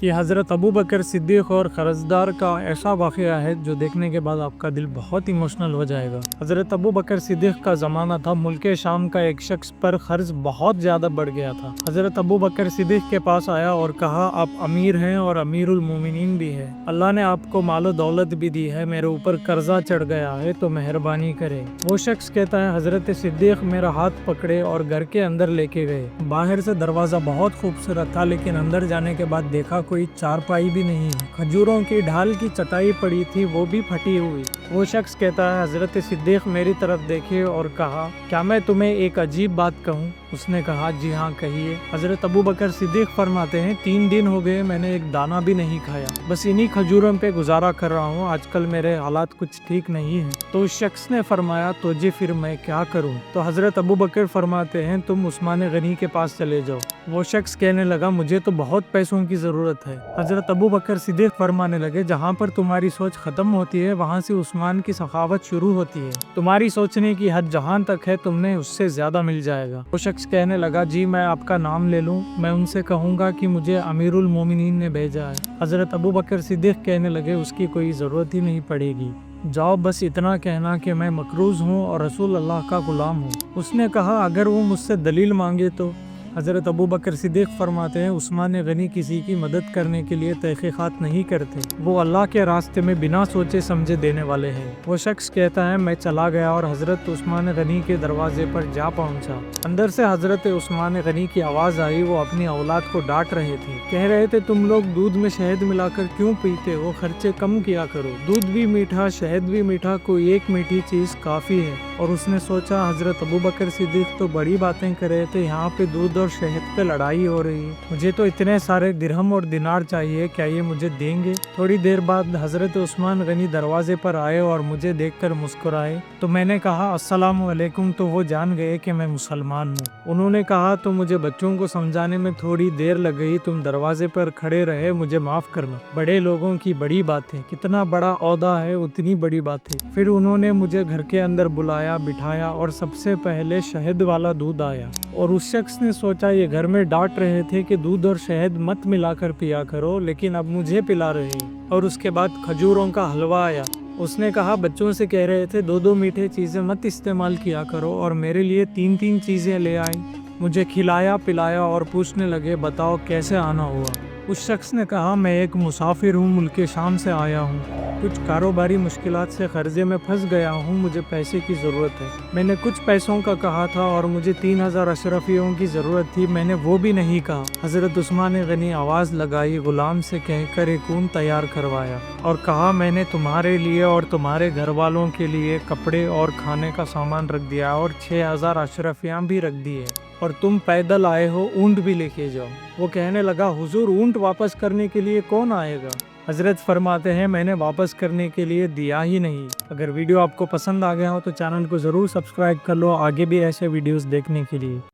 یہ حضرت ابو بکر صدیق اور قرضدار کا ایسا واقعہ ہے جو دیکھنے کے بعد آپ کا دل بہت ایموشنل ہو جائے گا۔ حضرت ابو بکر صدیق کا زمانہ تھا، ملک شام کا ایک شخص پر قرض بہت زیادہ بڑھ گیا تھا۔ حضرت ابو بکر صدیق کے پاس آیا اور کہا، آپ امیر ہیں اور امیر المومنین بھی ہیں، اللہ نے آپ کو مال و دولت بھی دی ہے، میرے اوپر قرضہ چڑھ گیا ہے تو مہربانی کرے۔ وہ شخص کہتا ہے، حضرت صدیق میرا ہاتھ پکڑے اور گھر کے اندر لے کے گئے۔ باہر سے دروازہ بہت خوبصورت تھا، لیکن اندر جانے کے بعد دیکھا کوئی چارپائی بھی نہیں ہے، کھجوروں کی ڈھال کی چٹائی پڑی تھی، وہ بھی پھٹی ہوئی۔ وہ شخص کہتا ہے، حضرت صدیق میری طرف دیکھے اور کہا، کیا میں تمہیں ایک عجیب بات کہوں؟ اس نے کہا، جی ہاں کہیے۔ حضرت ابو بکر صدیق فرماتے ہیں، 3 دن ہو گئے میں نے ایک دانہ بھی نہیں کھایا، بس انہی کھجوروں پہ گزارا کر رہا ہوں، آج کل میرے حالات کچھ ٹھیک نہیں ہیں۔ تو اس شخص نے فرمایا، تو جی پھر میں کیا کروں؟ تو حضرت ابو بکر فرماتے ہیں، تم عثمان غنی کے پاس چلے جاؤ۔ وہ شخص کہنے لگا، مجھے تو بہت پیسوں کی ضرورت ہے۔ حضرت ابو بکر صدیق فرمانے لگے، جہاں پر تمہاری سوچ ختم ہوتی ہے وہاں سے عثمان کی سخاوت شروع ہوتی ہے، تمہاری سوچنے کی حد جہاں تک ہے تم نے اس سے زیادہ مل جائے گا۔ وہ شخص کہنے لگا، جی میں آپ کا نام لے لوں، میں ان سے کہوں گا کہ مجھے امیر المومنین نے بھیجا ہے۔ حضرت ابو بکر صدیق کہنے لگے، اس کی کوئی ضرورت ہی نہیں پڑے گی، جاؤ بس اتنا کہنا کہ میں مقروض ہوں اور رسول اللہ کا غلام ہوں۔ اس نے کہا، اگر وہ مجھ سے دلیل مانگے تو؟ حضرت ابو بکر صدیق فرماتے ہیں، عثمان غنی کسی کی مدد کرنے کے لیے تحقیقات نہیں کرتے، وہ اللہ کے راستے میں بنا سوچے سمجھے دینے والے ہیں۔ وہ شخص کہتا ہے، میں چلا گیا اور حضرت عثمان غنی کے دروازے پر جا پہنچا، اندر سے حضرت عثمان غنی کی آواز آئی، وہ اپنی اولاد کو ڈانٹ رہے تھے، کہہ رہے تھے، تم لوگ دودھ میں شہد ملا کر کیوں پیتے ہو، خرچے کم کیا کرو، دودھ بھی میٹھا شہد بھی میٹھا، کوئی ایک میٹھی چیز کافی ہے۔ اور اس نے سوچا، حضرت ابو بکر صدیق تو بڑی باتیں کر رہے تھے، یہاں پہ دودھ اور شہد پہ لڑائی ہو رہی ہے، مجھے تو اتنے سارے درہم اور دینار چاہیے، کیا یہ مجھے دیں گے؟ تھوڑی دیر بعد حضرت عثمان غنی دروازے پر آئے اور مجھے دیکھ کر مسکرائے، تو میں نے کہا، السلام علیکم، تو وہ جان گئے کہ میں مسلمان ہوں۔ انہوں نے کہا، تو مجھے بچوں کو سمجھانے میں تھوڑی دیر لگ گئی، تم دروازے پر کھڑے رہے، مجھے معاف کرنا، بڑے لوگوں کی بڑی باتیں، کتنا بڑا عہدہ ہے اتنی بڑی باتیں۔ پھر انہوں نے مجھے گھر کے اندر بلایا، بٹھایا اور سب سے پہلے شہد والا دودھ آیا، اور اس شخص نے سوچا، یہ گھر میں ڈانٹ رہے تھے کہ دودھ اور شہد مت ملا کر پیا کرو، لیکن اب مجھے پلا رہے ہیں۔ اور اس کے بعد کھجوروں کا حلوہ آیا، اس نے کہا، بچوں سے کہہ رہے تھے 2 میٹھے چیزیں مت استعمال کیا کرو، اور میرے لیے 3 چیزیں لے آئیں، مجھے کھلایا پلایا اور پوچھنے لگے، بتاؤ کیسے آنا ہوا؟ اس شخص نے کہا، میں ایک مسافر ہوں، ملک شام سے آیا ہوں، کچھ کاروباری مشکلات سے قرضے میں پھنس گیا ہوں، مجھے پیسے کی ضرورت ہے، میں نے کچھ پیسوں کا کہا تھا اور مجھے 3000 اشرفیوں کی ضرورت تھی، میں نے وہ بھی نہیں کہا۔ حضرت عثمان غنی آواز لگائی، غلام سے کہہ کر ایک اونٹ تیار کروایا اور کہا، میں نے تمہارے لیے اور تمہارے گھر والوں کے لیے کپڑے اور کھانے کا سامان رکھ دیا اور 6000 اشرفیاں بھی رکھ دی ہے، اور تم پیدل آئے ہو، اونٹ بھی لے کے جاؤ۔ وہ کہنے لگا، حضور اونٹ واپس کرنے کے لیے کون آئے گا؟ حضرت فرماتے ہیں، میں نے واپس کرنے کے لیے دیا ہی نہیں۔ اگر ویڈیو آپ کو پسند آ گیا ہو تو چینل کو ضرور سبسکرائب کر لو، آگے بھی ایسے ویڈیوز دیکھنے کے لیے۔